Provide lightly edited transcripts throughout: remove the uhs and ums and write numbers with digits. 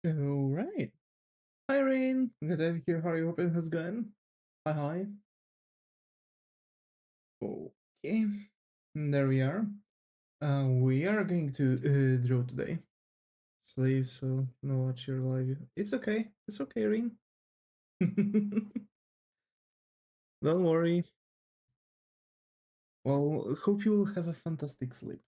Alright. Hi Rain, good to have you here. How are you? Hoping has gone? Hi hi. Okay. There we are. We are going to draw today. Slave, so no watch your live. It's okay. It's okay, Rain. Don't worry. Well, hope you will have a fantastic sleep.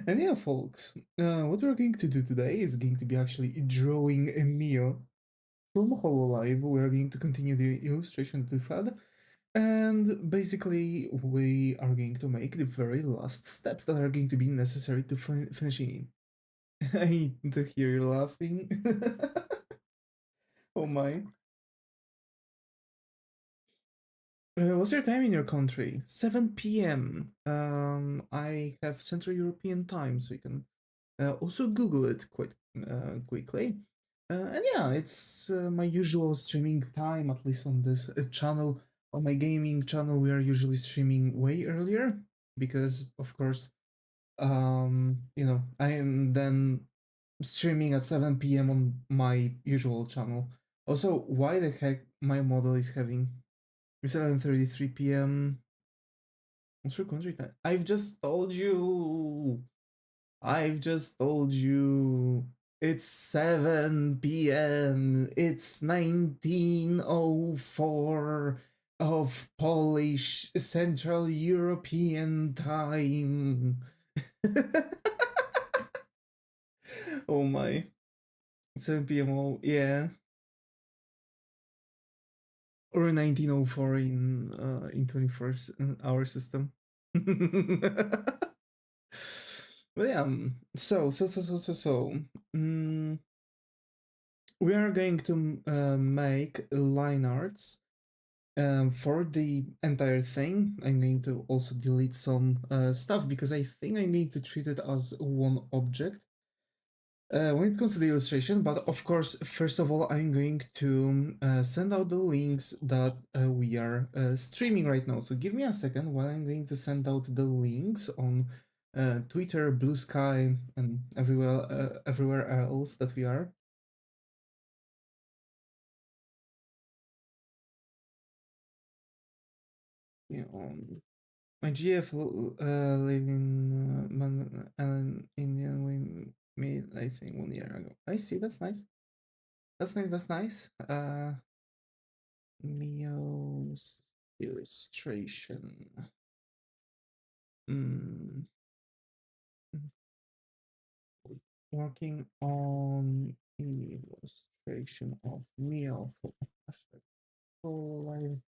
And yeah, folks, what we're going to do today is going to be actually drawing a Mio from Hololive. We're going to continue the illustration that we've had. And basically, we are going to make the very last steps that are going to be necessary to finishing. I need to hear you laughing. Oh my. What's your time in your country? 7 p.m. I have Central European time, so you can also Google it quite quickly. And yeah, it's my usual streaming time, at least on this channel. On my gaming channel, we are usually streaming way earlier because, of course, I am then streaming at 7 p.m. on my usual channel. Also, why the heck my model is having 7:33 p.m. What's your country time? I've just told you. I've just told you. It's 7 p.m. It's 1904 of Polish Central European time. Oh my. 7 p.m. Oh, yeah. Or 1904 in 21st hour system. But yeah, mm, we are going to make line arts for the entire thing. I'm going to also delete some stuff because I think I need to treat it as one object when it comes to the illustration. But of course, first of all, I'm going to send out the links that we are streaming right now. So give me a second while I'm going to send out the links on Twitter, Blue Sky, and everywhere else that we are. You know, my GF lived in Indian. We made, I think, 1 year ago. I see. That's nice. That's nice. That's nice. Mio's illustration. Mm. Working on illustration of Mio for hashtag Hololive.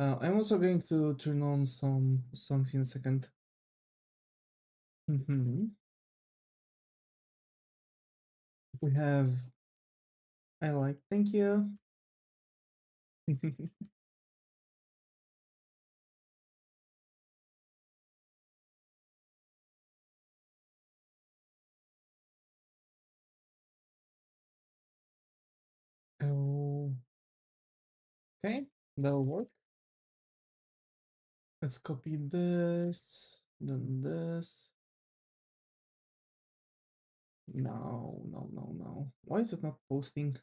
I'm also going to turn on some songs in a second. We have I like, thank you. Oh, okay, that'll work. Let's copy this, then this. No, no, no, no. Why is it not posting?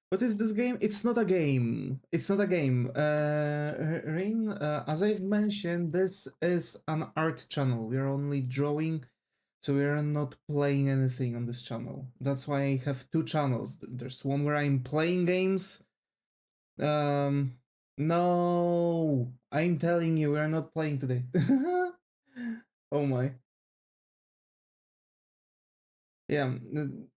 What is this game? It's not a game. It's not a game. Rain, as I've mentioned, this is an art channel. We are only drawing, so we are not playing anything on this channel. That's why I have two channels. There's one where I'm playing games. No, I'm telling you, we are not playing today. Oh my. Yeah,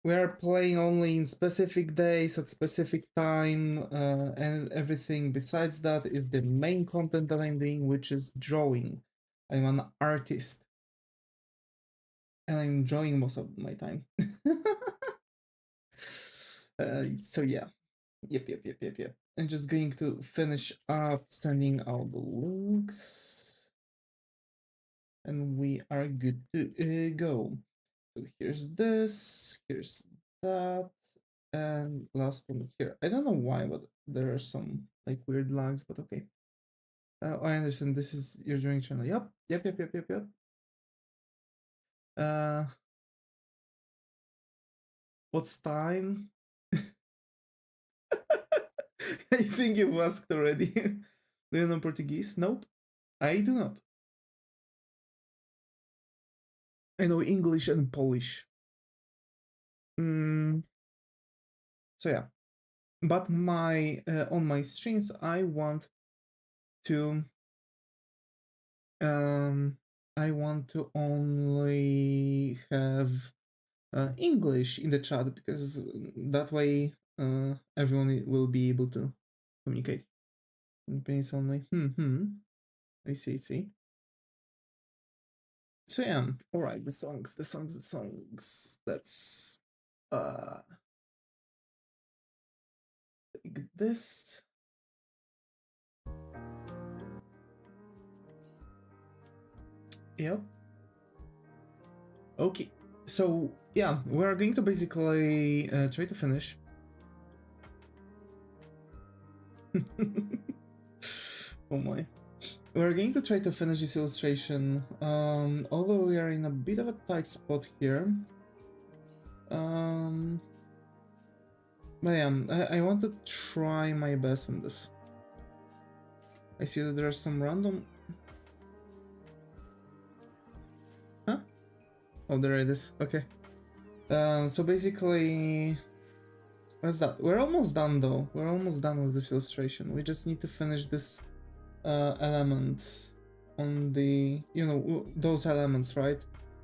we are playing only in specific days at specific time, and everything besides that is the main content that I'm doing, which is drawing. I'm an artist, and I'm drawing most of my time. So yeah, yep. I'm just going to finish up sending out the links, and we are good to go. So here's this, here's that, and last one here. I don't know why, but there are some like weird lags, but okay. I understand this is your drawing channel. Yep. Uh, What's time? I think you've asked already. Do you know Portuguese? Nope. I do not. I know English and Polish. So yeah. But my on my streams I want to only have English in the chat because that way everyone will be able to communicate. Japanese only. I see, I see. So yeah, all right. The songs. Let's take this. Yep. Okay. So yeah, we're going to basically try to finish. Oh my. We're going to try to finish this illustration, although we are in a bit of a tight spot here. But yeah, I want to try my best on this. I see that there are some random... Huh? Oh, there it is. Okay. So basically... What's that? We're almost done though. We're almost done with this illustration. We just need to finish this element on the... You know, those elements, right?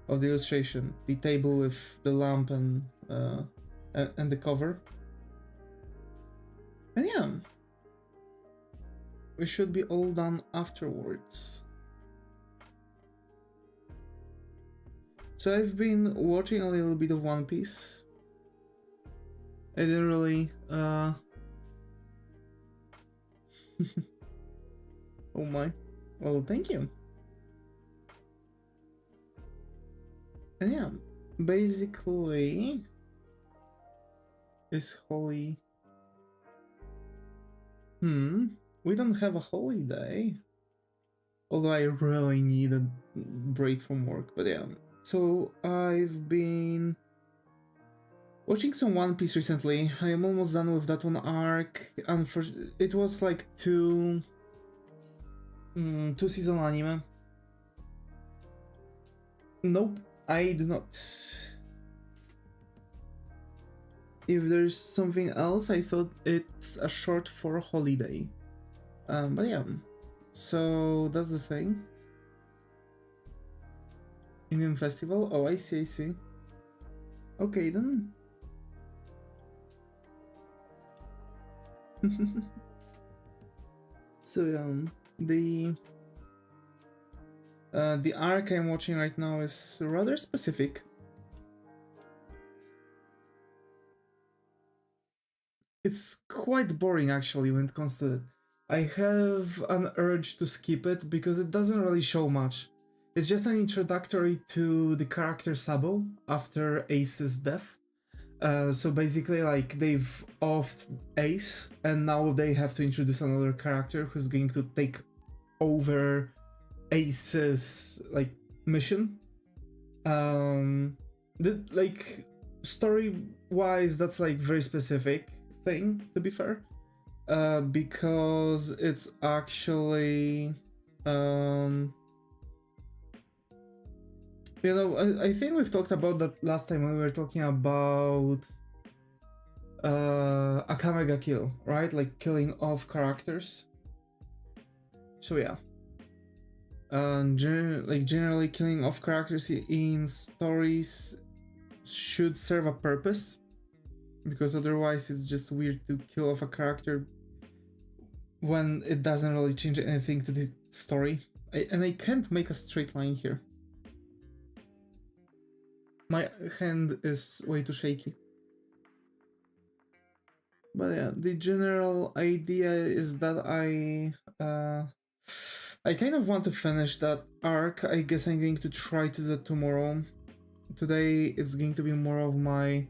Of the illustration. The table with the lamp and the cover. And yeah, we should be all done afterwards. So I've been watching a little bit of One Piece. I didn't really oh my. Well, thank you. And yeah, basically is Holy... we don't have a holiday. Although I really need a break from work, but yeah. So I've been watching some One Piece recently. I am almost done with that one arc. It was like two season anime. Nope, I do not. If there's something else, I thought it's a short for holiday. But yeah, so that's the thing. Indian festival? Oh, I see, I see. Okay, then. So the arc I'm watching right now is rather specific. It's quite boring actually when it comes to it. I have an urge to skip it because it doesn't really show much. It's just an introductory to the character Sabo after Ace's death. So basically, like, they've offed Ace, and now they have to introduce another character who's going to take over Ace's, like, mission. Like, story-wise, that's, like, very specific thing, to be fair. Because it's actually... You know, I think we've talked about that last time when we were talking about Akamega kill, right? Like killing off characters. So yeah. Generally killing off characters in stories should serve a purpose, because otherwise it's just weird to kill off a character when it doesn't really change anything to the story. And I can't make a straight line here. My hand is way too shaky. But yeah, the general idea is that I kind of want to finish that arc. I guess I'm going to try to do that tomorrow. Today it's going to be more of my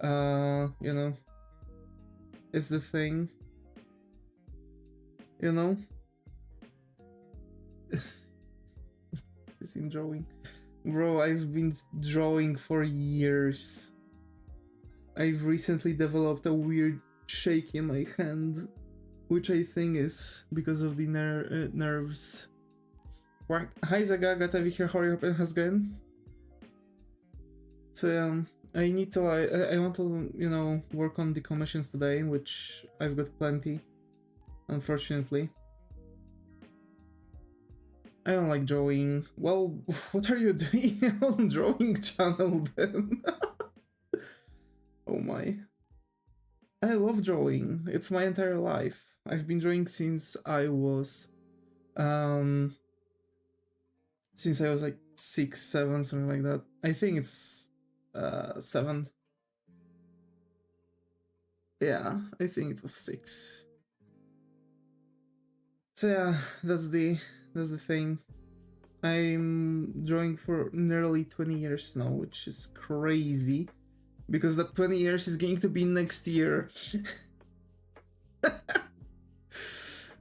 you know, it's the thing, you know. It's in drawing. Bro, I've been drawing for years. I've recently developed a weird shake in my hand, which I think is because of the nerves. Hi Zaga, gotowi here, how your has gone? So I need to, I want to, you know, work on the commissions today, which I've got plenty, unfortunately. I don't like drawing. Well, what are you doing on drawing channel then? Oh my. I love drawing. It's my entire life. I've been drawing since I was like 6, 7, something like that. I think it's 7. Yeah, I think it was 6. So yeah, that's the thing. I'm drawing for nearly 20 years now, which is crazy, because that 20 years is going to be next year.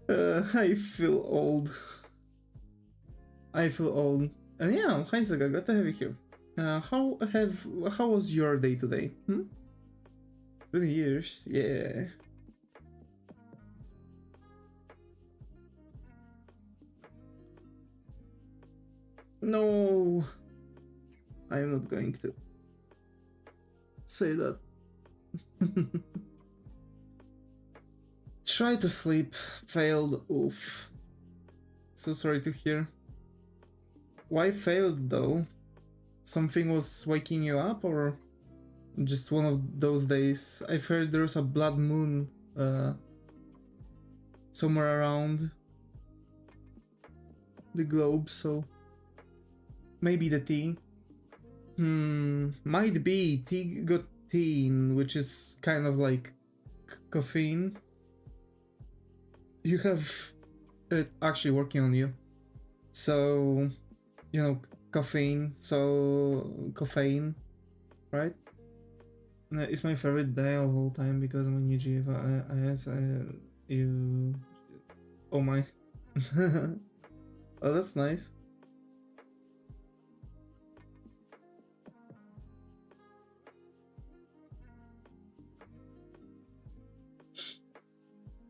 I feel old. I feel old. And yeah, hi Zaga, glad to have you here. How was your day today? 20 years, yeah. No, I'm not going to say that. Try to sleep, failed, oof. So sorry to hear. Why failed though? Something was waking you up, or just one of those days? I've heard there's a blood moon somewhere around the globe, so maybe the tea. Might be. Tea got teen, which is kind of like caffeine. You have it actually working on you. So, you know, caffeine, right? It's my favorite day of all time because I'm a new GF. You. Oh my. Oh, that's nice.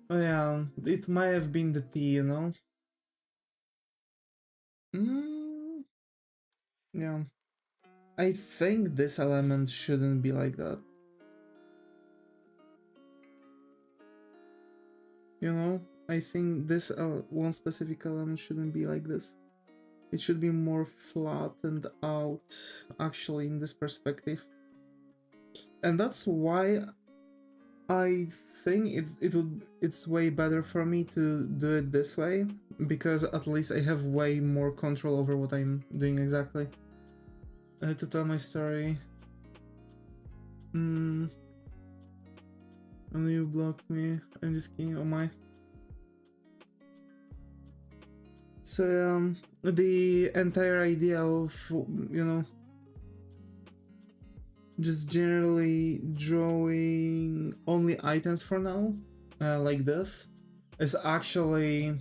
Oh yeah, it might have been the tea, you know? Yeah. I think this element shouldn't be like that. You know? I think this one specific element shouldn't be like this. It should be more flattened out, actually, in this perspective. And that's why I think it's way better for me to do it this way, because at least I have way more control over what I'm doing exactly. To tell my story. And you blocked me. I'm just kidding. Oh my. So the entire idea of, you know, just generally drawing only items for now, like this, is actually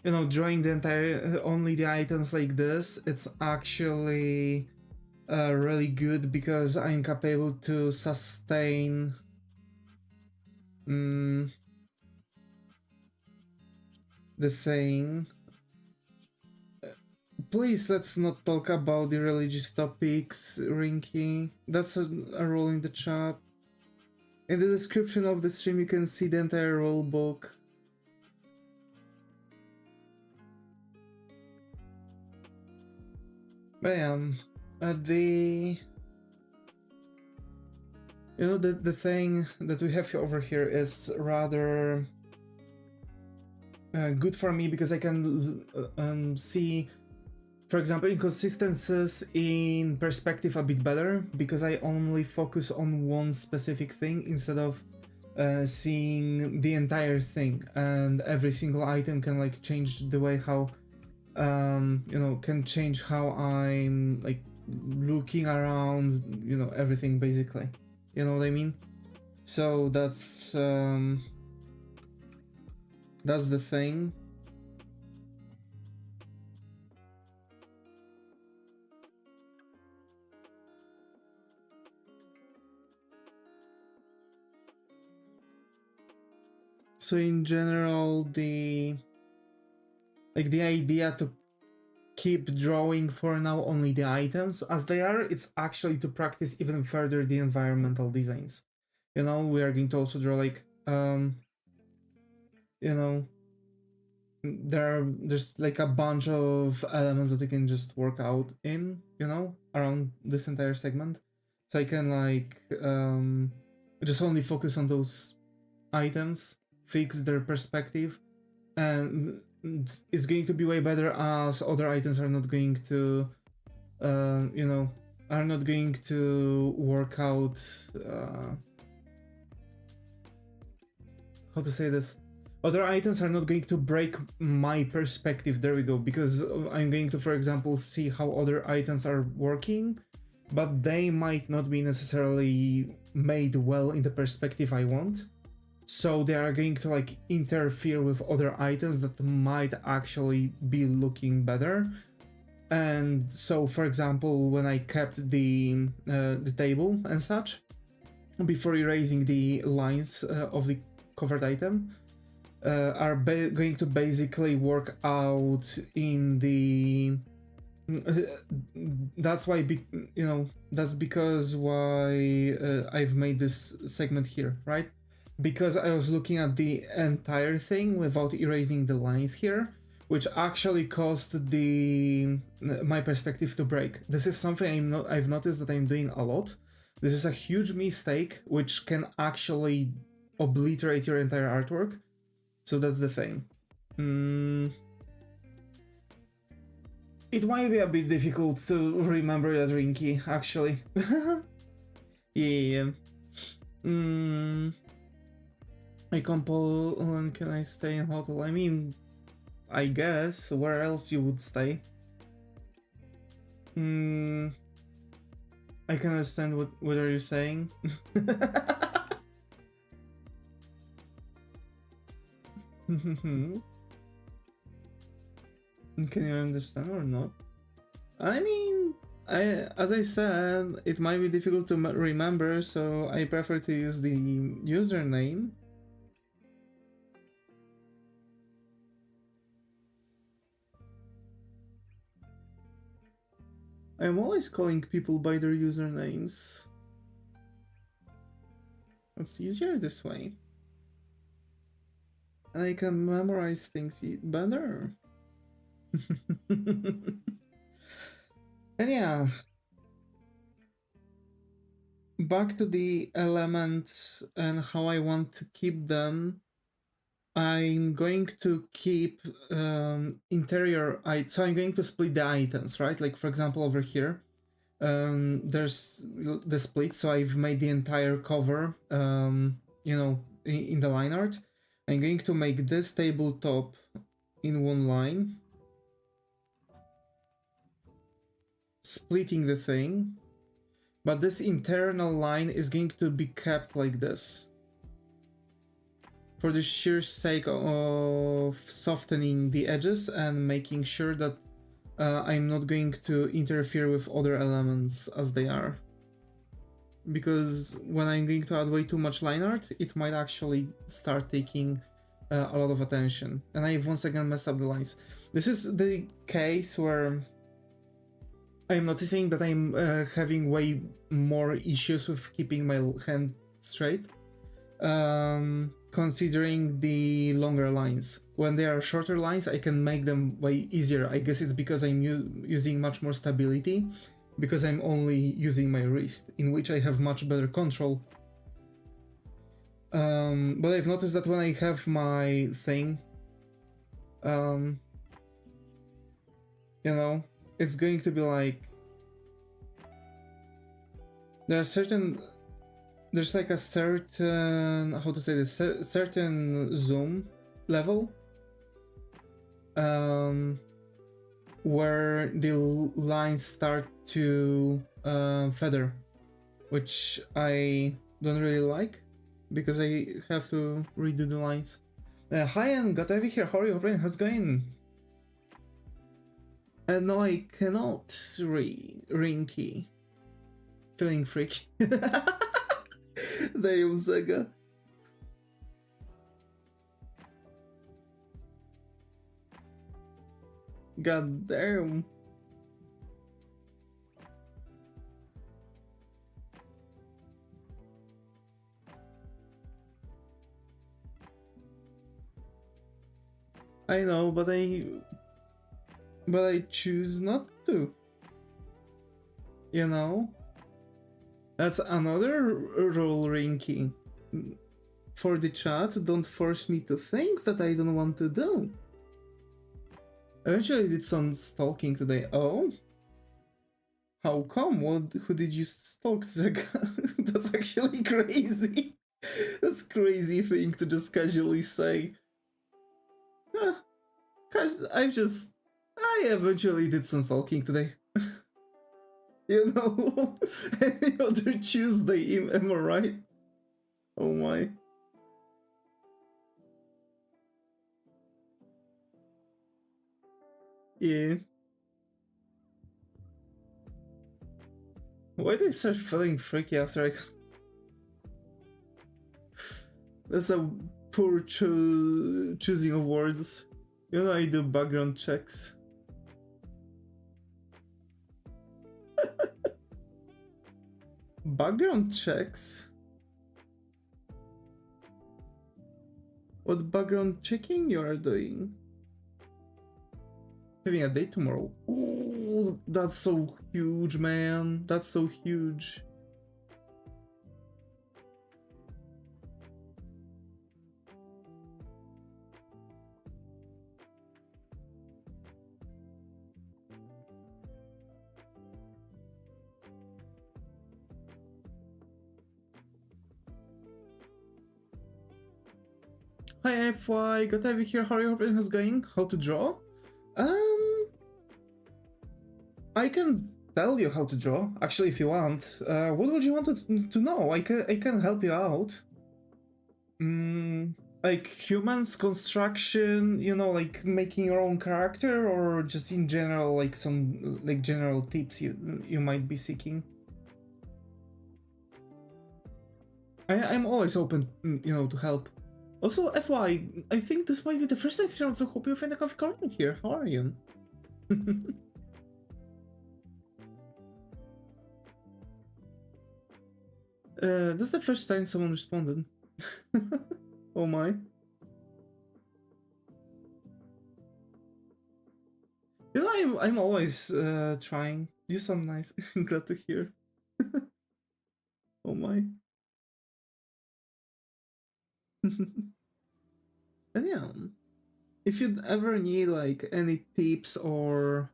you know, drawing the entire only the items like this, it's actually really good because I'm capable to sustain the thing. Please, let's not talk about the religious topics, Rinky. That's a rule in the chat. In the description of the stream, you can see the entire rule book. Bam. The you know, the thing that we have over here is rather good for me because I can see, for example, inconsistencies in perspective a bit better because I only focus on one specific thing instead of seeing the entire thing, and every single item can like change the way how you know, can change how I'm like looking around, you know, everything basically, you know what I mean? So that's the thing. also in general the idea to keep drawing for now only the items as they are. It's actually to practice even further the environmental designs. You know, we are going to also draw like you know, there's like a bunch of elements that I can just work out in, you know, around this entire segment. So I can like just only focus on those items, fix their perspective, and it's going to be way better as other items are not going to you know, are not going to work out how to say this. Other items are not going to break my perspective, there we go, because I'm going to, for example, see how other items are working, but they might not be necessarily made well in the perspective I want. So they are going to like interfere with other items that might actually be looking better. And so, for example, when I kept the table and such, before erasing the lines of the covered item, are going to basically work out in the that's why you know, that's because why I've made this segment here, right? Because I was looking at the entire thing without erasing the lines here, which actually caused the my perspective to break. This is something I've noticed that I'm doing a lot. This is a huge mistake which can actually obliterate your entire artwork. So that's the thing. It might be a bit difficult to remember that Rinky, actually. Yeah. I compose. Can I stay in hotel? I mean, I guess. Where else you would stay? I can understand what are you saying. Can you understand or not? I mean, as I said, it might be difficult to remember, so I prefer to use the username. I'm always calling people by their usernames. It's easier this way. And I can memorize things better. And yeah, back to the elements and how I want to keep them. I'm going to keep interior, so I'm going to split the items, right? Like for example, over here, there's the split, so I've made the entire cover, you know, in the line art. I'm going to make this tabletop in one line, splitting the thing, but this internal line is going to be kept like this, for the sheer sake of softening the edges and making sure that I'm not going to interfere with other elements as they are. Because when I'm going to add way too much line art, it might actually start taking a lot of attention. And I've once again messed up the lines. This is the case where I'm noticing that I'm having way more issues with keeping my hand straight. Considering the longer lines. When they are shorter lines, I can make them way easier. I guess it's because I'm using much more stability, because I'm only using my wrist, in which I have much better control. But I've noticed that when I have my thing, you know, it's going to be like, there's like a certain, how to say this, certain zoom level where the lines start to feather, which I don't really like because I have to redo the lines. Huion Kamvas here, how are you? How's it going? No, I cannot Rinky. Feeling freaky. Damn, Sega. God damn. I know, but I choose not to. You know? That's another rule, Rinky. For the chat, don't force me to things that I don't want to do. Eventually I did some stalking today. Oh? How come? Who did you stalk? That's actually crazy. That's crazy thing to just casually say. I eventually did some stalking today. You know, any other Tuesday, am I right? Oh my. Yeah. Why do I start feeling freaky after I... That's a poor choosing of words. You know, I do background checks. Background checks? What background checking you are doing? Having a date tomorrow. Ooh, that's so huge, man. That's so huge. Hi FY, got to have you here. How are you? Hope everything's going? How to draw? I can tell you how to draw, actually, if you want. What would you want to know? I can help you out. Like humans, construction, you know, like making your own character, or just in general, like some like general tips you might be seeking. I'm always open, you know, to help. Also, FY, I think this might be the first time around, so hope you find a coffee corner here. How are you? That's the first time someone responded. Oh my. You know, I'm always trying. You sound nice. Glad to hear. Oh my. And yeah, if you'd ever need like any tips or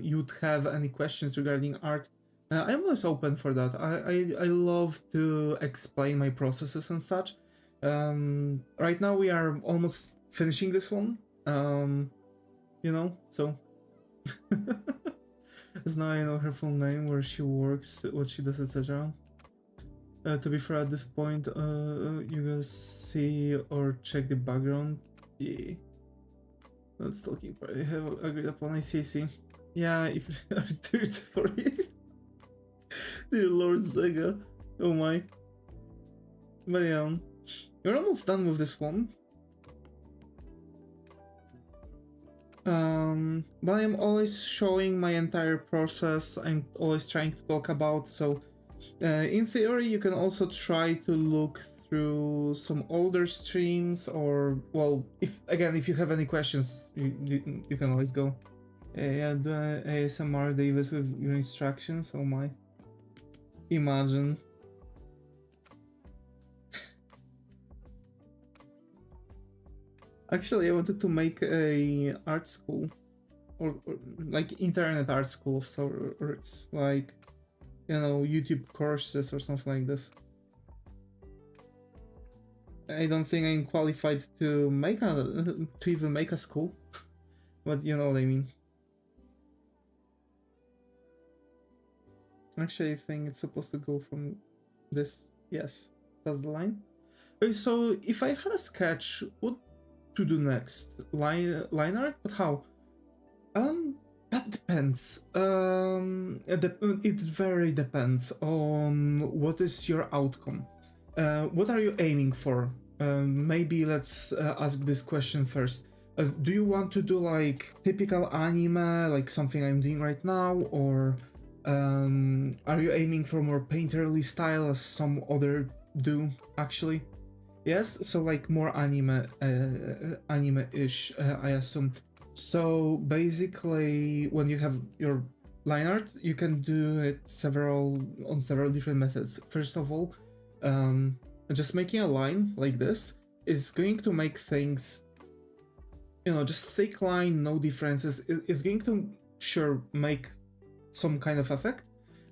you'd have any questions regarding art, I'm always open for that. I love to explain my processes and such. Right now we are almost finishing this one. You know, so as now I know her full name, where she works, what she does, etc. To be fair, at this point, you guys see or check the background. Yeah. That's talking part. I have agreed upon ICC. Yeah, if you are dirt for it. Dear Lord Sega. Oh my. But yeah, you're almost done with this one. But I'm always showing my entire process. I'm always trying to talk about, so in theory you can also try to look through some older streams, or well, if you have any questions, you can always go. Yeah, the ASMR Davis with your instructions. Oh my. Imagine. Actually, I wanted to make a art school, or like internet art school of sorts, like, you know, YouTube courses or something like this. I don't think I'm qualified to even make a school, but you know what I mean. Actually, I think it's supposed to go from this. Yes, that's the line. Okay, so if I had a sketch, what to do next? Line art? But how? That depends. It very depends on what is your outcome. What are you aiming for? Maybe let's ask this question first. Do you want to do like typical anime, like something I'm doing right now, or are you aiming for more painterly style as some other do actually? Yes, so like more anime-ish, I assume. So basically, when you have your line art, you can do it on several different methods. First of all, just making a line like this is going to make things, just thick line, no differences. It's going to sure make some kind of effect,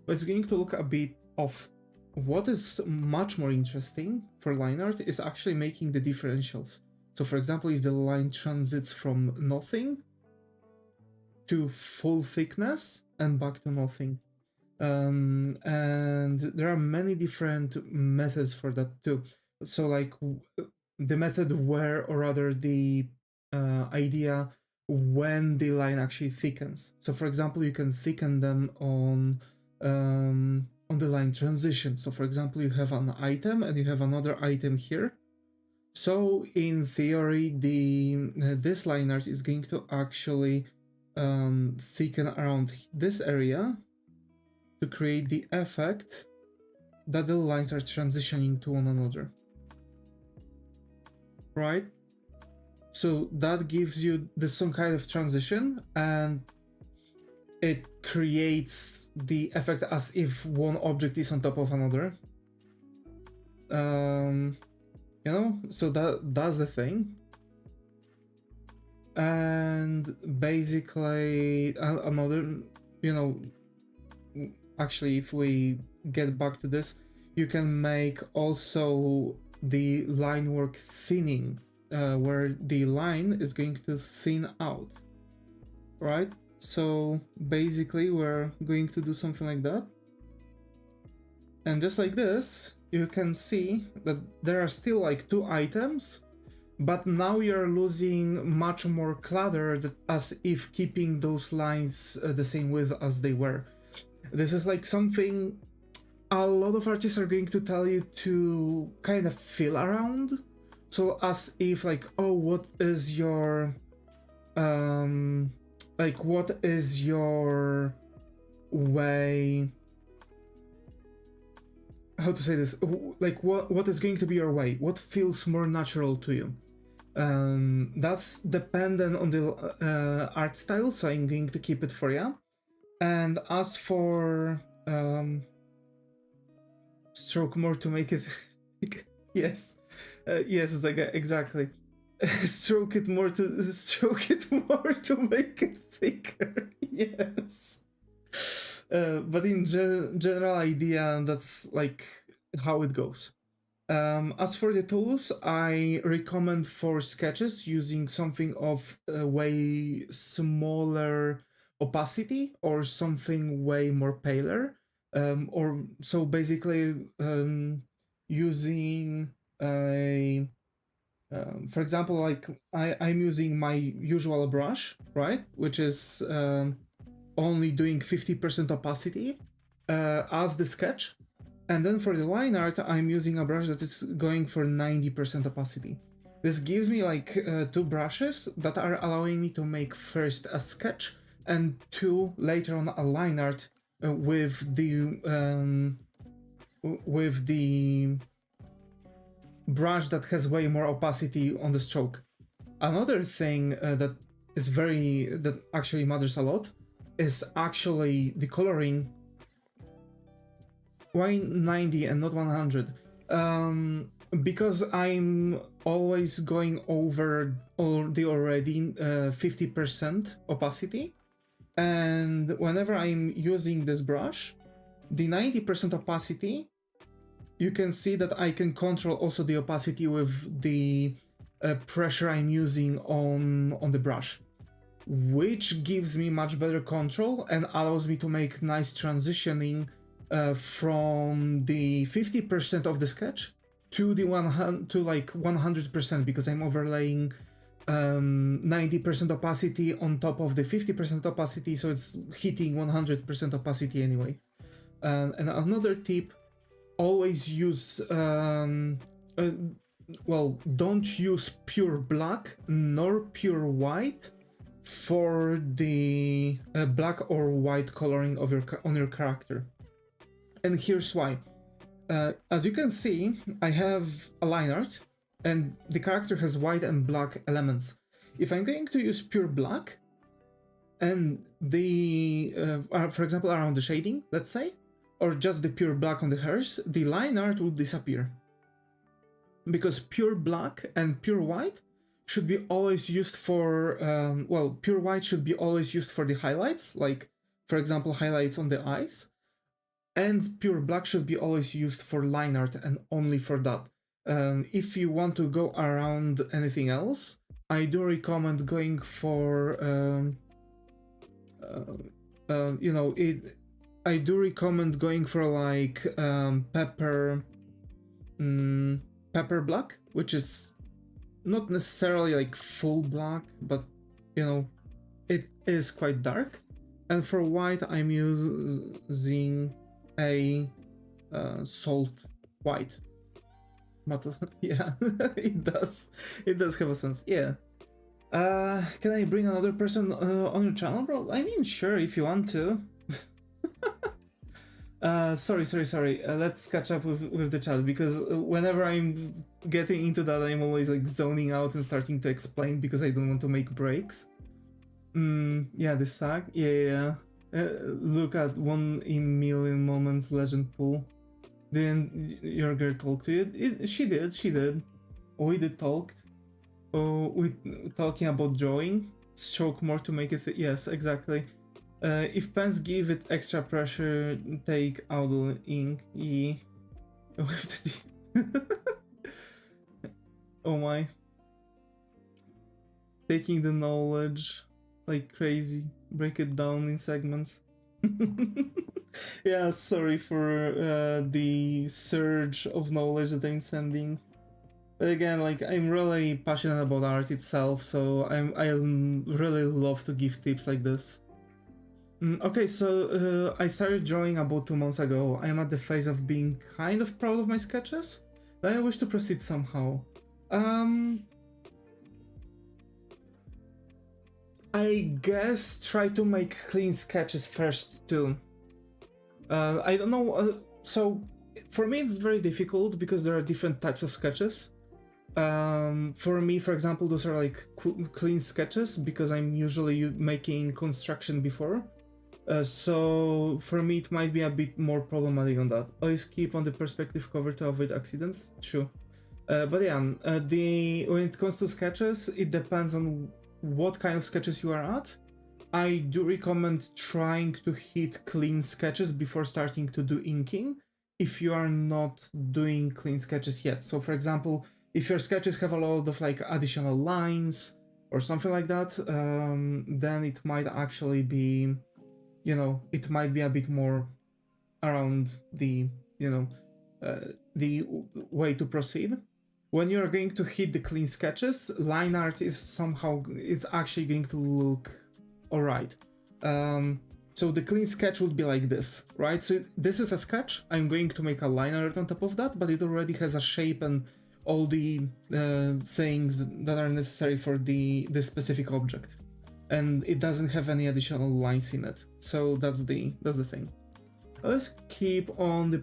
but it's going to look a bit off. What is much more interesting for line art is actually making the differentials. So for example, if the line transits from nothing to full thickness and back to nothing. And there are many different methods for that too. So like the method where, or rather the idea when the line actually thickens. So for example, you can thicken them on the line transition. So for example, you have an item and you have another item here. So in theory, this line art is going to actually thicken around this area to create the effect that the lines are transitioning to one another. Right? So that gives you some kind of transition, and it creates the effect as if one object is on top of another. So that's the thing. And basically another, actually, if we get back to this, you can make also the line work thinning, where the line is going to thin out, right? So basically we're going to do something like that. And just like this, you can see that there are still like two items, but now you're losing much more clutter, as if keeping those lines the same width as they were. This is like something a lot of artists are going to tell you to kind of feel around. So as if like, oh, what is your way, how to say this, like what is going to be your way, what feels more natural to you. That's dependent on the art style, so I'm going to keep it for you. And as for stroke more to make it yes, yes, like exactly. stroke it more to make it thicker. Yes. But in general idea, that's like how it goes. As for the tools, I recommend for sketches using something of a way smaller opacity or something way more paler. Or so basically using a, for example, like I'm using my usual brush, right? Which is only doing 50% opacity as the sketch. And then for the line art, I'm using a brush that is going for 90% opacity. This gives me like two brushes that are allowing me to make first a sketch and two later on a line art with the brush that has way more opacity on the stroke. Another thing that actually matters a lot is actually the coloring. Why 90 and not 100? Because I'm always going over the already 50% opacity, and whenever I'm using this brush, the 90% opacity, you can see that I can control also the opacity with the pressure I'm using on the brush, which gives me much better control and allows me to make nice transitioning from the 50% of the sketch to the 100%, because I'm overlaying 90% opacity on top of the 50% opacity, so it's hitting 100% opacity anyway. And another tip: always use well, don't use pure black nor pure white for the black or white coloring of on your character. And here's why. As you can see, I have a line art, and the character has white and black elements. If I'm going to use pure black, and the, for example, around the shading, let's say, or just the pure black on the hairs, the line art will disappear. Because pure black and pure white should be always used for, well, pure white should be always used for the highlights, like, for example, highlights on the eyes, and pure black should be always used for line art and only for that. If you want to go around anything else, I do recommend going for, you know, I do recommend going for like pepper black, which is not necessarily like full black, but you know, it is quite dark. And for white, I'm using a salt white. Yeah, it does have a sense. Yeah. Can I bring another person on your channel, bro? I mean, sure, if you want to. Sorry. Let's catch up with the chat, because whenever I'm getting into that, I'm always like zoning out and starting to explain because I don't want to make breaks. Yeah, the sack. Yeah. Look at 1 in million moments legend pool. Didn't your girl talk to you? She did. We did talk. Oh, we talking about drawing. Stroke more to make it fit. Yes, exactly. If pens give it extra pressure, take out the ink. With the oh my. Taking the knowledge like crazy. Break it down in segments. Yeah, sorry for the surge of knowledge that I'm sending. But again, like, I'm really passionate about art itself, so I really love to give tips like this. Okay, so I started drawing about 2 months ago. I'm at the phase of being kind of proud of my sketches, but I wish to proceed somehow. I guess try to make clean sketches first too. I don't know, so for me it's very difficult because there are different types of sketches. For me, for example, those are like clean sketches because I'm usually making construction before. So for me it might be a bit more problematic on that. Always keep on the perspective cover to avoid accidents, true. But yeah, when it comes to sketches, it depends on what kind of sketches you are at. I do recommend trying to hit clean sketches before starting to do inking if you are not doing clean sketches yet. So for example, if your sketches have a lot of like additional lines or something like that, then it might actually be, you know, it might be a bit more around the, you know, the way to proceed. When you're going to hit the clean sketches, line art is somehow, it's actually going to look alright. So the clean sketch would be like this, right? So this is a sketch. I'm going to make a line art on top of that, but it already has a shape and all the things that are necessary for the specific object, and it doesn't have any additional lines in it. So that's the thing. Let's keep on the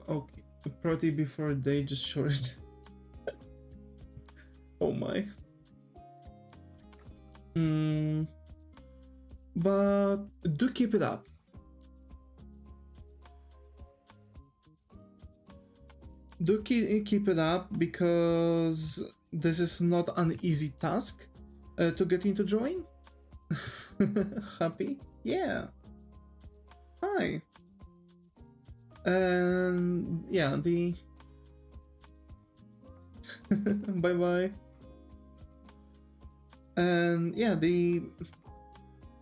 okay, Proti before they just short. Oh my. But do keep it up. Do keep it up, because this is not an easy task to get into drawing. Happy? Yeah. Hi. And yeah, the bye bye. And yeah,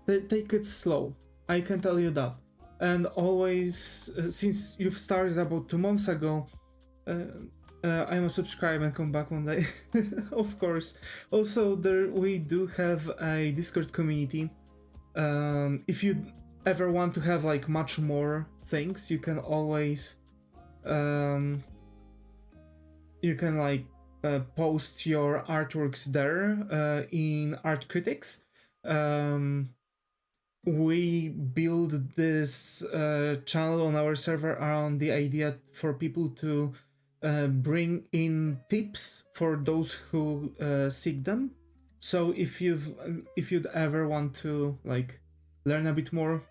take it slow. I can tell you that. And always, since you've started about 2 months ago, I'm a subscriber and come back one day. Of course. Also, we do have a Discord community. If you ever want to have like much more things, you can always you can like post your artworks there in Art Critics. We build this channel on our server around the idea for people to bring in tips for those who seek them. So if you'd ever want to like learn a bit more,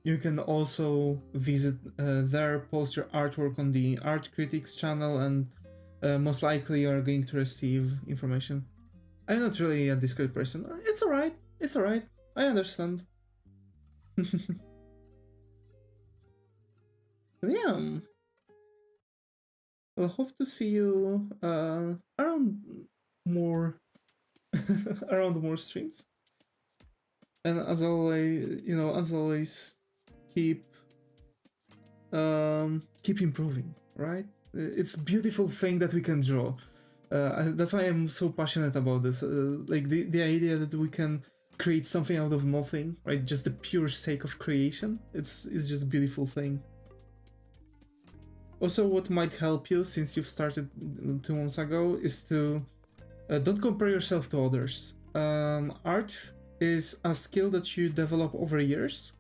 you can also visit there, post your artwork on the Art Critics channel, and most likely you're going to receive information. I'm not really a Discord person. It's alright. It's alright. I understand. Yeah, I'll hope to see you around more around more streams. And as always, as always, keep keep improving, right? It's a beautiful thing that we can draw. That's why I'm so passionate about this. Like the idea that we can create something out of nothing, right? Just the pure sake of creation. It's just a beautiful thing. Also, what might help you since you've started 2 months ago is to don't compare yourself to others. Art is a skill that you develop over years.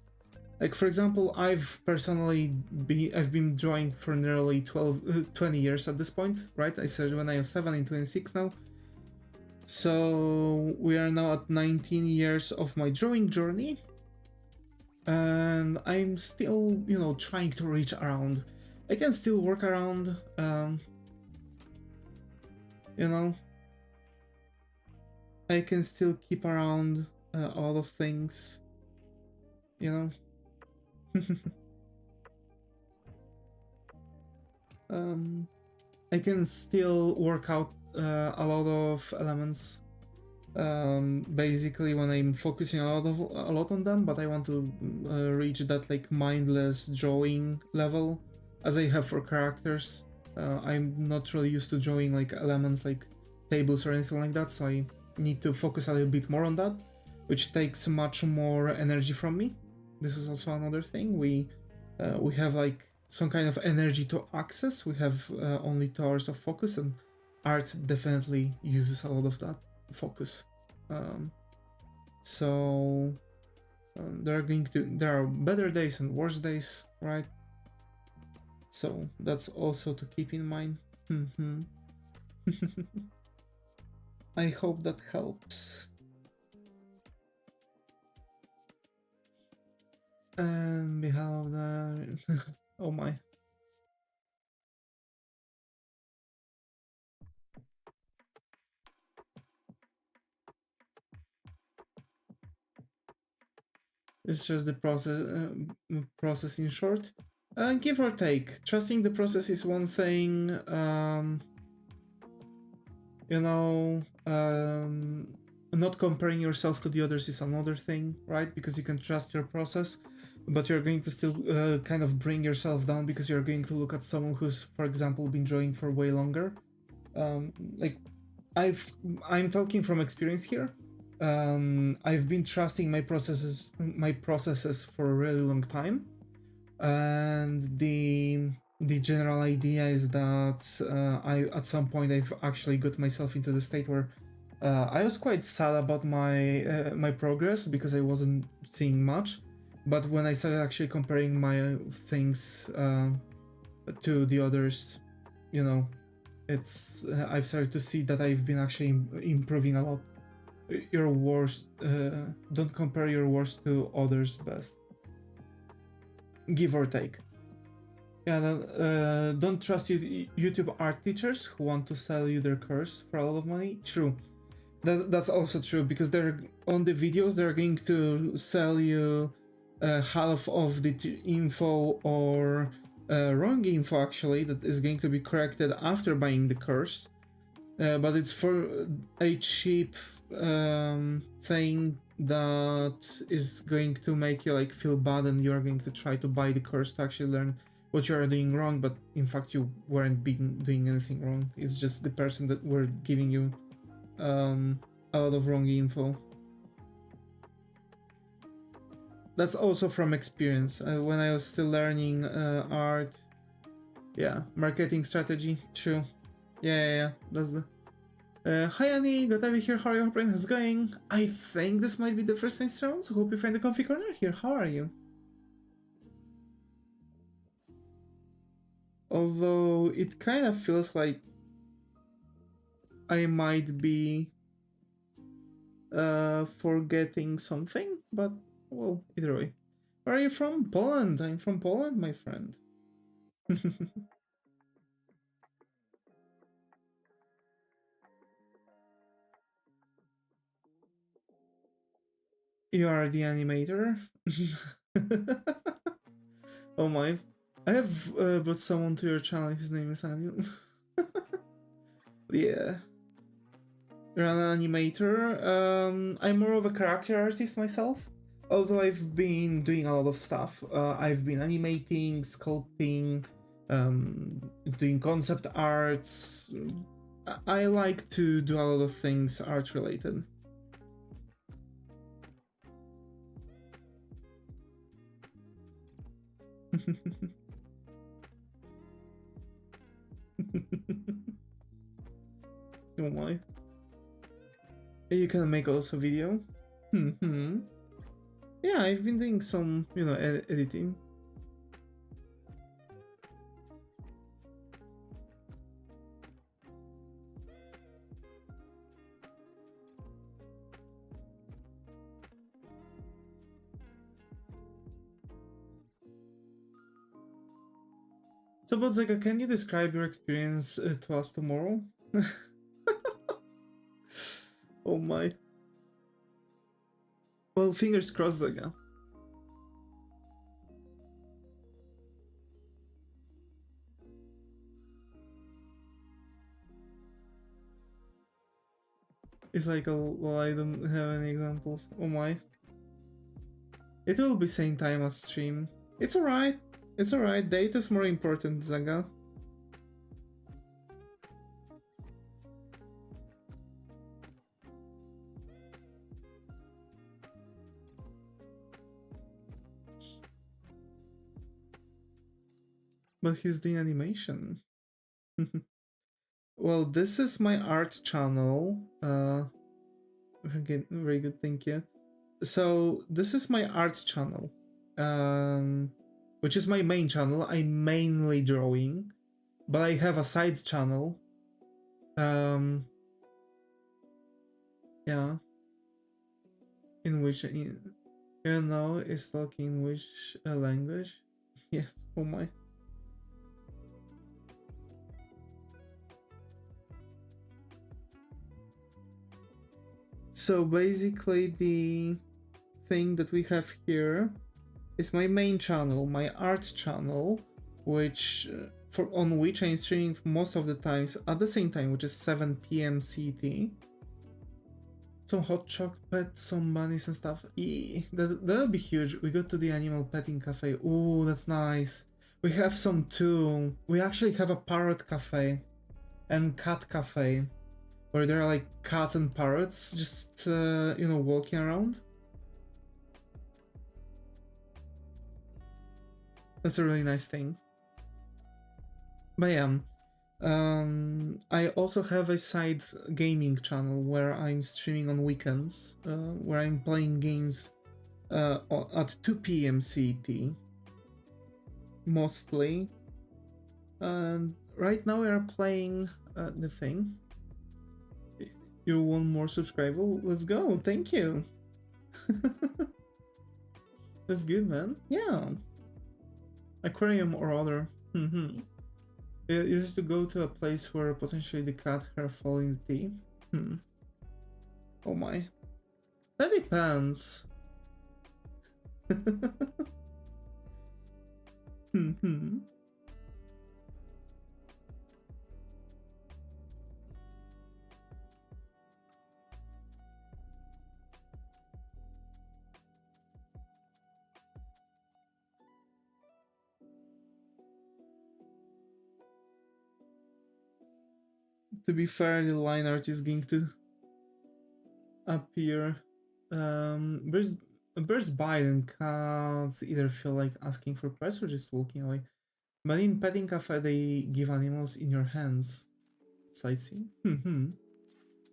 Like for example, I've been drawing for nearly 20 years at this point, right? I started when I was 7, in 26 now. So we are now at 19 years of my drawing journey, and I'm still, trying to reach around. I can still work around, I can still keep around a lot of things, I can still work out a lot of elements. Basically, when I'm focusing a lot on them, but I want to reach that like mindless drawing level, as I have for characters. I'm not really used to drawing like elements like tables or anything like that, so I need to focus a little bit more on that, which takes much more energy from me. This is also another thing. We have like some kind of energy to access. We have only 2 hours of focus, and art definitely uses a lot of that focus. So there are better days and worse days, right? So that's also to keep in mind. I hope that helps. And we have the oh my. It's just the process in short. Give or take. Trusting the process is one thing. Not comparing yourself to the others is another thing, right? Because you can trust your process, but you're going to still kind of bring yourself down because you're going to look at someone who's, for example, been drawing for way longer. Like I'm talking from experience here. I've been trusting my processes for a really long time, and the general idea is that I at some point I've actually got myself into the state where I was quite sad about my progress because I wasn't seeing much, but when I started actually comparing my things to the others, it's I've started to see that I've been actually improving a lot. Your worst, don't compare your worst to others' best. Give or take. Yeah, don't trust YouTube art teachers who want to sell you their course for a lot of money. True. That's also true, because they're on the videos, they're going to sell you half of the info or wrong info actually that is going to be corrected after buying the course. But it's for a cheap thing that is going to make you like feel bad, and you're going to try to buy the course to actually learn what you are doing wrong, but in fact you weren't doing anything wrong. It's just the person that were giving you a lot of wrong info. That's also from experience. When I was still learning art, yeah, marketing strategy, true. Yeah. That's the. Hi Annie, good to have you here. How are your brain is going? I think this might be the first nice round, so hope you find a comfy corner here. How are you? Although it kind of feels like I might be forgetting something, but well, either way. Where are you from? Poland. I'm from Poland, my friend. You are the animator? Oh my. I have brought someone to your channel, his name is Anil. Yeah. You're an animator. I'm more of a character artist myself. Although I've been doing a lot of stuff. I've been animating, sculpting, doing concept arts. I like to do a lot of things art related. Oh my. You can make also video. Yeah, I've been doing some, editing. So, Bodzega, can you describe your experience to us tomorrow? Oh my. Well, fingers crossed, Zega. It's like, well, I don't have any examples. Oh my. It will be same time as stream. It's alright. It's alright. Data's more important, Zaga. But he's the animation. Well, this is my art channel. Again, very good, thank you. So this is my art channel, which is my main channel. I'm mainly drawing, but I have a side channel. Yeah, in which is talking which language? Yes. Oh my. So basically, the thing that we have here is my main channel, my art channel, which on which I'm streaming most of the times at the same time, which is 7 p.m. CT. Some hot chocolate, some bunnies and stuff. That'll be huge. We go to the animal petting cafe. Ooh, that's nice. We have some too. We actually have a parrot cafe and cat cafe, where there are like cats and parrots just walking around. That's a really nice thing. But yeah, I also have a side gaming channel where I'm streaming on weekends, where I'm playing games at 2 p.m. CET, mostly. And right now we are playing the thing. You want more subscriber? Let's go. Thank you. That's good, man. Yeah. Aquarium or other. You used to go to a place where potentially the cat hair fall in the tea. Oh my. That depends. To be fair, the line art is going to appear. Birds bite and cats either feel like asking for pets or just walking away. But in petting cafe, they give animals in your hands. Sightseeing? Mm-hmm.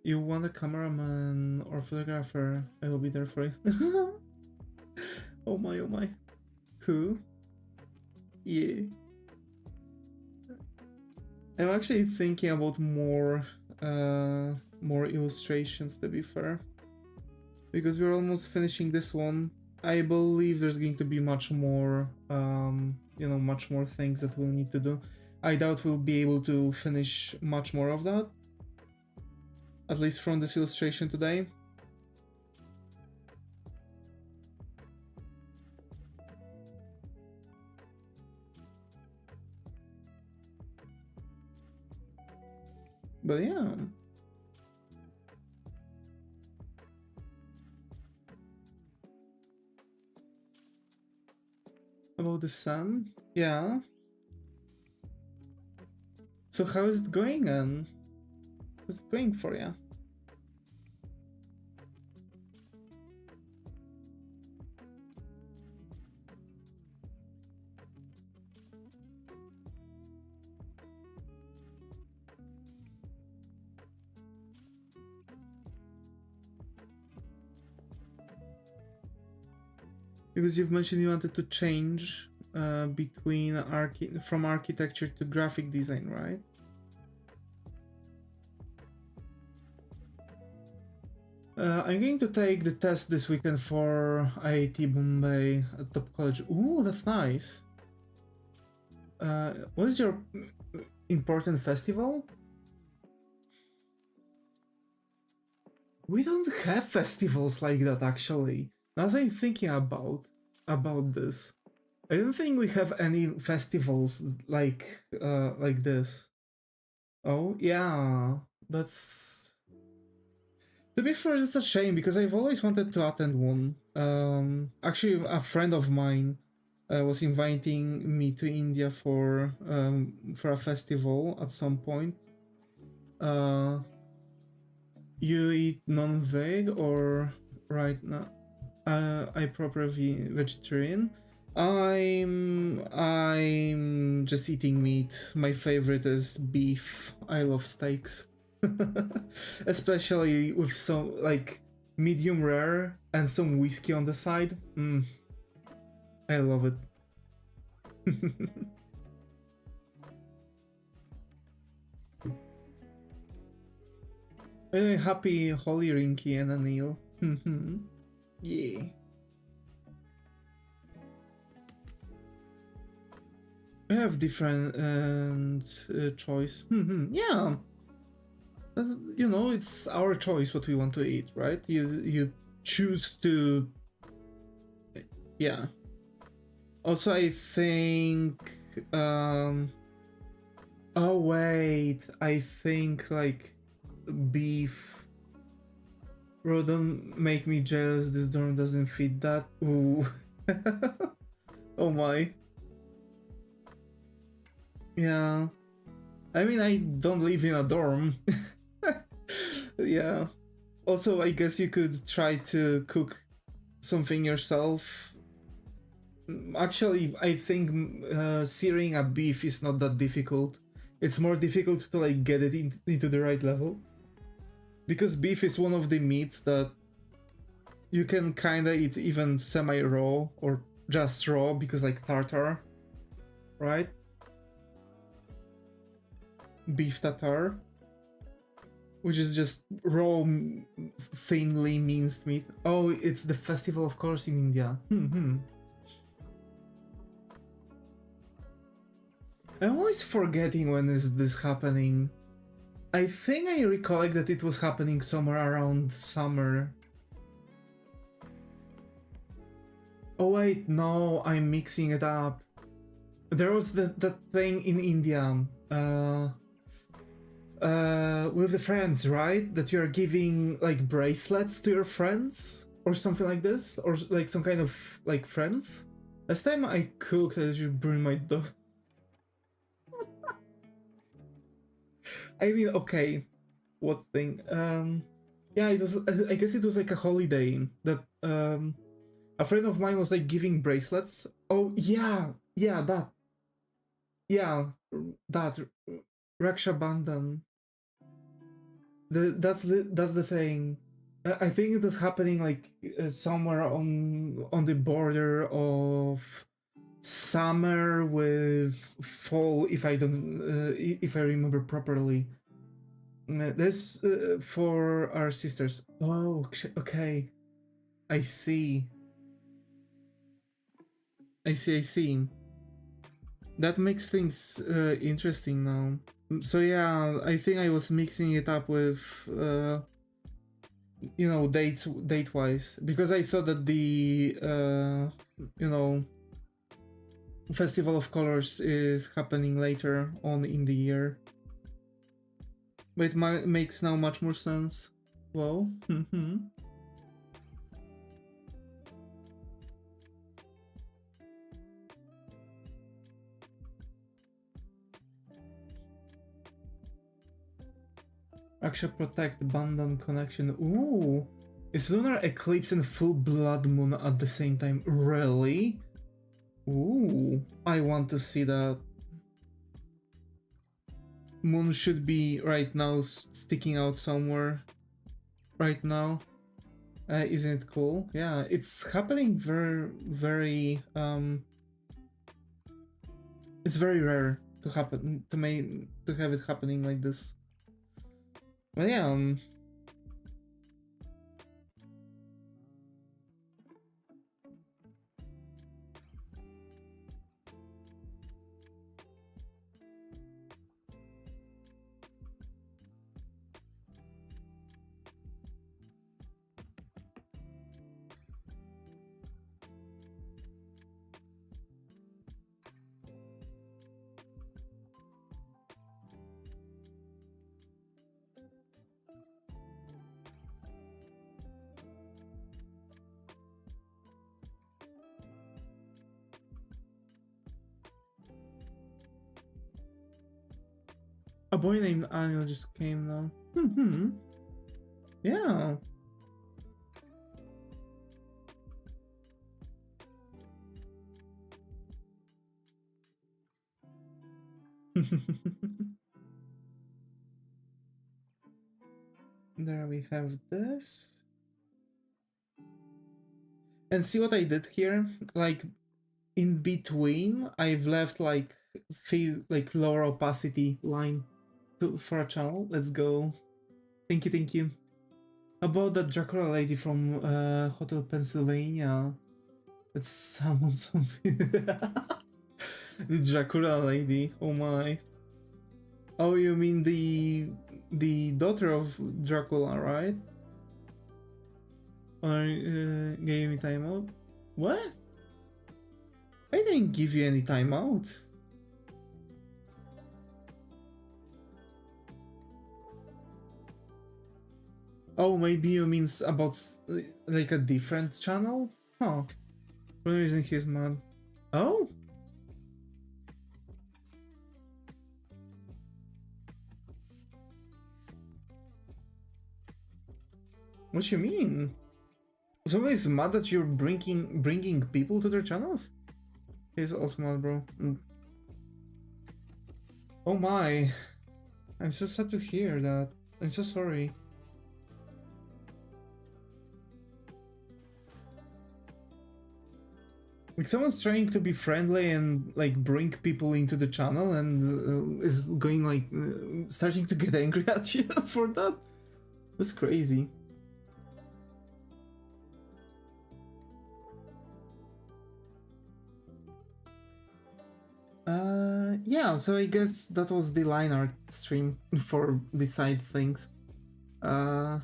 You want a cameraman or photographer? I will be there for you. Oh my, oh my. Who? Yeah. I'm actually thinking about more illustrations, to be fair. Because we're almost finishing this one. I believe there's going to be much more, much more things that we'll need to do. I doubt we'll be able to finish much more of that. At least from this illustration today. But yeah. About the sun? Yeah. So how is it going, and how's it going for you? Because you've mentioned you wanted to change between from architecture to graphic design, right? I'm going to take the test this weekend for IIT Bombay at Top College. Ooh, that's nice. What is your important festival? We don't have festivals like that, actually. Now that I'm thinking about this, I don't think we have any festivals like this. Oh yeah, that's, to be fair, that's a shame because I've always wanted to attend one. Actually, a friend of mine was inviting me to India for a festival at some point. You eat non-veg or right now? I proper vegetarian. I'm just eating meat. My favorite is beef. I love steaks. Especially with some like medium rare and some whiskey on the side. I love it. Anyway, happy Holy Rinky and Anil. Yeah. We have different choice. Yeah. It's our choice what we want to eat, right? You choose to. Yeah. Also, I think. Oh wait, I think like beef. Bro, don't make me jealous. This dorm doesn't fit that. Ooh. Oh my. Yeah. I mean, I don't live in a dorm. Yeah. Also, I guess you could try to cook something yourself. Actually, I think searing a beef is not that difficult. It's more difficult to like get it into the right level. Because beef is one of the meats that you can kinda eat even semi-raw or just raw because like tartar, right? Beef tartar, which is just raw, thinly minced meat. Oh, it's the festival, of course, in India. I'm always forgetting when is this happening. I think I recollect that it was happening somewhere around summer. Oh wait, no, I'm mixing it up. There was that thing in India, with the friends, right? That you're giving like bracelets to your friends or something like this, or like some kind of like friends. Last time I cooked, I should bring my dog. I mean, okay, what thing? Yeah, it was. I guess it was like a holiday that a friend of mine was like giving bracelets. Oh yeah, yeah, that. Yeah, that Raksha Bandhan. That's the thing. I think it was happening like somewhere on the border of summer with fall, if I don't if I remember properly. This for our sisters. Oh, okay. I see. I see. I see. That makes things interesting now. So yeah, I think I was mixing it up with you know, date wise, because I thought that the you know, Festival of Colors is happening later on in the year. But it makes now much more sense. Well, actually protect Bandan connection. Ooh, is lunar eclipse and full blood moon at the same time? Really? Ooh, I want to see that. Moon should be right now sticking out somewhere. Right now, isn't it cool? Yeah, it's happening it's very rare to happen to have it happening like this. But yeah, a boy named Anil just came now. Yeah. There we have this. And see what I did here? Like in between, I've left like lower opacity line for a channel. Let's go. Thank you, thank you. About that Dracula lady from Hotel Pennsylvania. It's someone something. The Dracula lady. Oh my. Oh, you mean the daughter of Dracula, right? Or gave me timeout? What? I didn't give you any timeout. Oh, maybe you mean about like a different channel? Huh. For no reason he's mad. Oh? What you mean? Somebody's mad that you're bringing people to their channels? He's also mad, bro. Oh my. I'm so sad to hear that. I'm so sorry. Like someone's trying to be friendly and like bring people into the channel and is going like starting to get angry at you for that. That's crazy. Yeah, so I guess that was the line art stream for the side things. I'm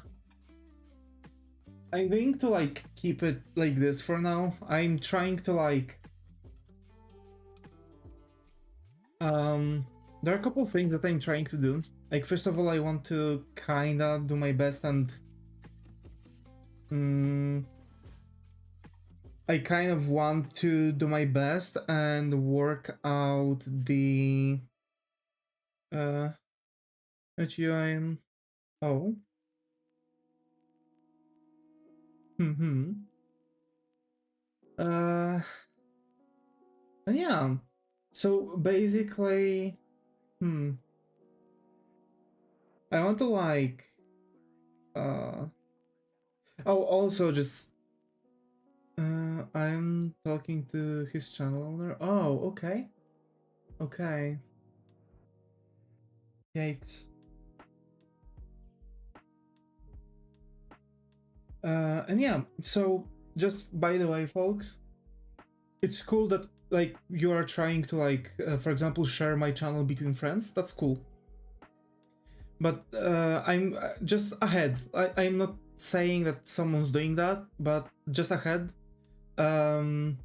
going to like keep it like this for now. I'm trying to like there are a couple things that I'm trying to do. Like first of all, I want to kinda do my best and I kind of want to do my best and work out the HUIN. Oh. Uh and yeah. So basically, I want to like Uh, oh, also just I'm talking to his channel owner. Oh, okay, okay. Yikes. And yeah, so just by the way, folks, it's cool that like you are trying to like, for example, share my channel between friends. That's cool. But I'm just ahead. I'm not saying that someone's doing that, but just ahead. Um,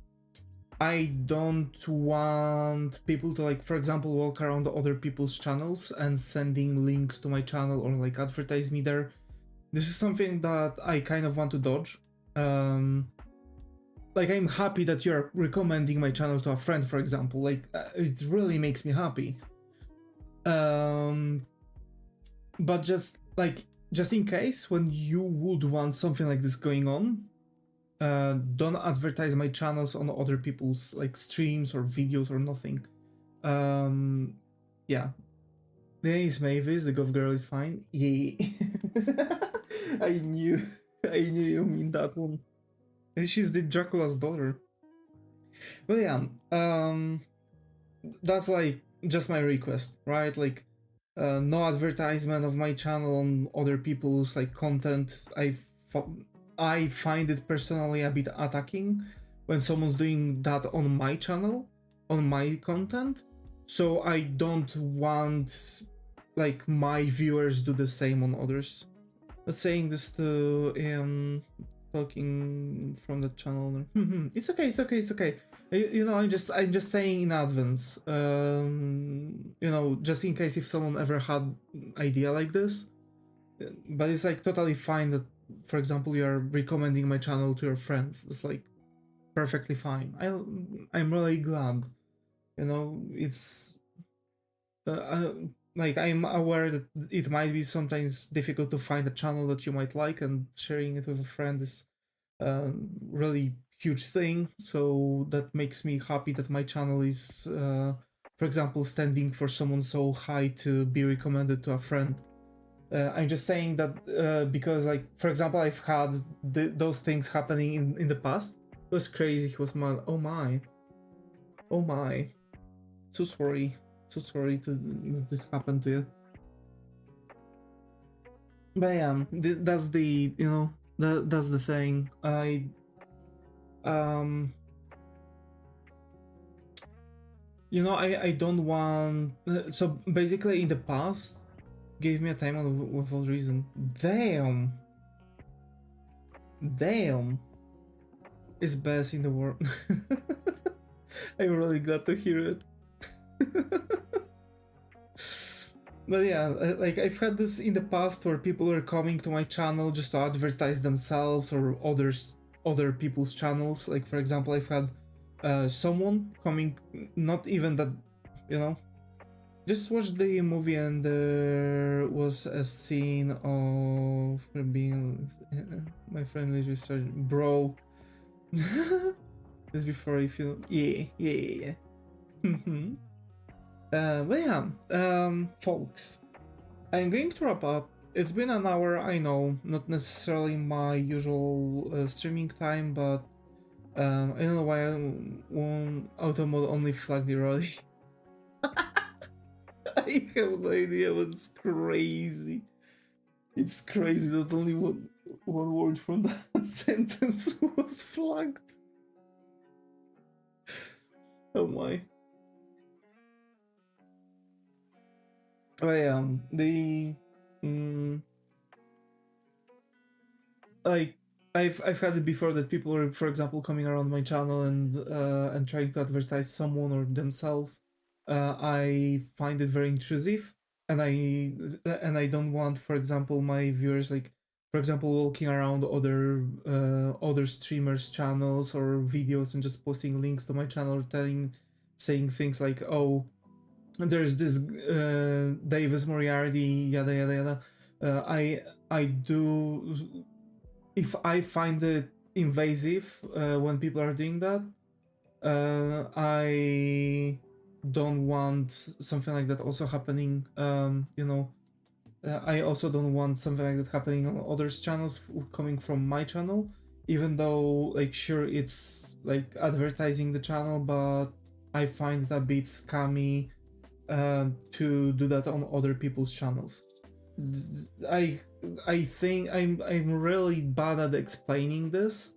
I don't want people to like, for example, walk around other people's channels and sending links to my channel or like advertise me there. This is something that I kind of want to dodge. Like I'm happy that you're recommending my channel to a friend, for example. Like it really makes me happy. But just in case, when you would want something like this going on, don't advertise my channels on other people's like streams or videos or nothing. Yeah. The name is Mavis, the Gov girl is fine. Yeah. I knew you mean that one. She's the Dracula's daughter. But yeah, that's like just my request, right? Like no advertisement of my channel on other people's like content. I find it personally a bit attacking when someone's doing that on my channel, on my content. So I don't want like my viewers do the same on others. But saying this to talking from the channel. It's okay. You know, I'm just saying in advance. You know, just in case if someone ever had idea like this. But it's like totally fine that, for example, you are recommending my channel to your friends. It's like perfectly fine. I'm really glad. You know, it's like I'm aware that it might be sometimes difficult to find a channel that you might like, and sharing it with a friend is really huge thing. So that makes me happy that my channel is, for example, standing for someone so high to be recommended to a friend. I'm just saying that because, like, for example, I've had those things happening in the past. It was crazy. It was mad. Oh my. Oh my. So sorry. So sorry this happened to you. But yeah, that's the, you know, that's the thing. You know, I don't want. So basically, in the past, gave me a time on without reason. Damn. Damn. It's best in the world. I'm really glad to hear it. But yeah, like I've had this in the past where people are coming to my channel just to advertise themselves or other people's channels. Like for example, I've had someone coming, not even that, you know, just watched the movie and there was a scene of her being my friend literally started, bro. This before if you, yeah. But yeah, folks, I'm going to wrap up. It's been an hour, I know, not necessarily my usual streaming time, but I don't know why auto mode only flagged early. I have no idea, but it's crazy. It's crazy that only one word from that sentence was flagged. Oh my. Oh yeah, like I've had it before that people are, for example, coming around my channel and trying to advertise someone or themselves. I find it very intrusive, and I don't want, for example, my viewers, like for example, walking around other streamers' channels or videos and just posting links to my channel, saying things like, oh, there's this Devis Moriarty, yada yada yada. I do, if I find it invasive when people are doing that. I don't want something like that also happening. You know, I also don't want something like that happening on others' channels coming from my channel, even though, like, sure, it's like advertising the channel, but I find it a bit scammy to do that on other people's channels. I I think I'm really bad at explaining this.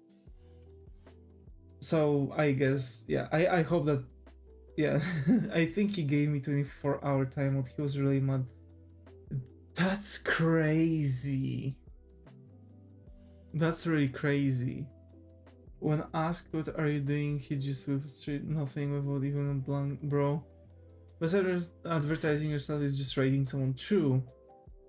So I guess, yeah, I hope that, yeah. I think he gave me 24-hour timeout. He was really mad. That's crazy. That's really crazy. When asked what are you doing, he just with straight nothing without even a blank, bro. Besides advertising yourself is just rating someone. True.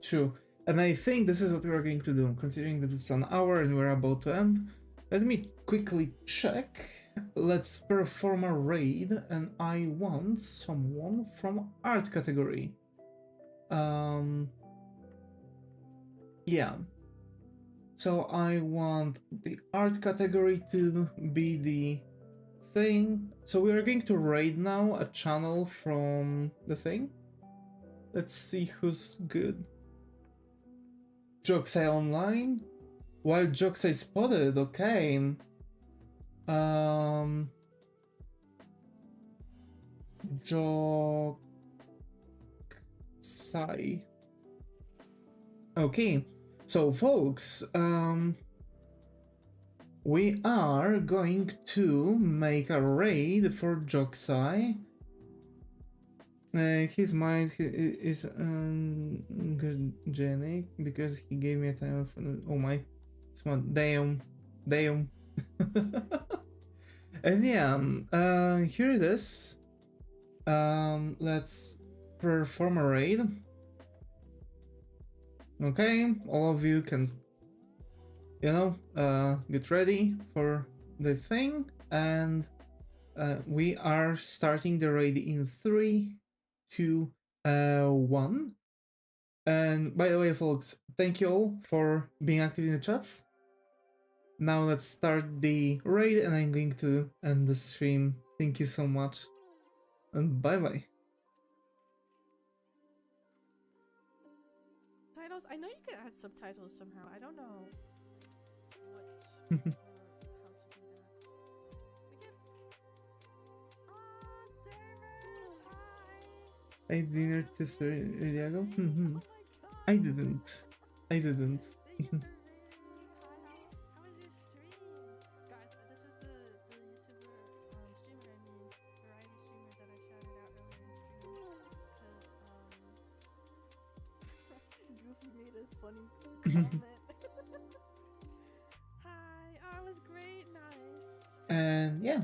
True. And I think this is what we are going to do, considering that it's an hour and we're about to end. Let me quickly check. Let's perform a raid, and I want someone from art category. Yeah. So I want the art category to be the thing. So we are going to raid now a channel from the thing. Let's see who's good. Doxxing online. While Doxxing spotted, okay. Doxxing. Okay, so folks, we are going to make a raid for Doxxing. His mind is genic because he gave me a time of, oh my, smart, damn. And yeah, here it is. Let's perform a raid. Okay, all of you can, you know, get ready for the thing, and we are starting the raid in 3, 2, 1. And by the way, folks, thank you all for being active in the chats. Now let's start the raid, and I'm going to end the stream. Thank you so much, and bye bye. Titles? I know you can add subtitles somehow. I don't know what or how to do that. Davis, hi! I dinner to Diego? Oh my god! I didn't. Thank you for reading. Hi, how was your stream? Guys, this is the YouTuber, streamer, variety streamer that I shouted out earlier in stream. Because, Goofy made a funny comment. Hi, oh, it was great, nice. And yeah.